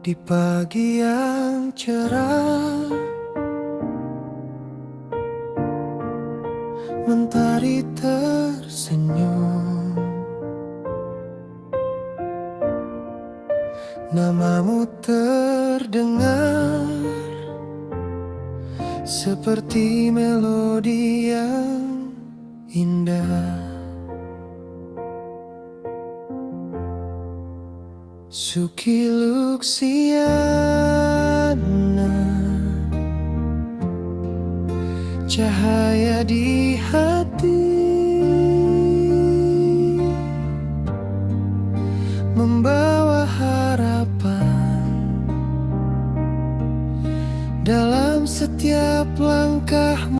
di pagi yang cerah, mentari tersenyum, namamu terdengar seperti melodi yang indah. Suki Luksiana, cahaya di hati, membawa harapan dalam setiap langkahmu.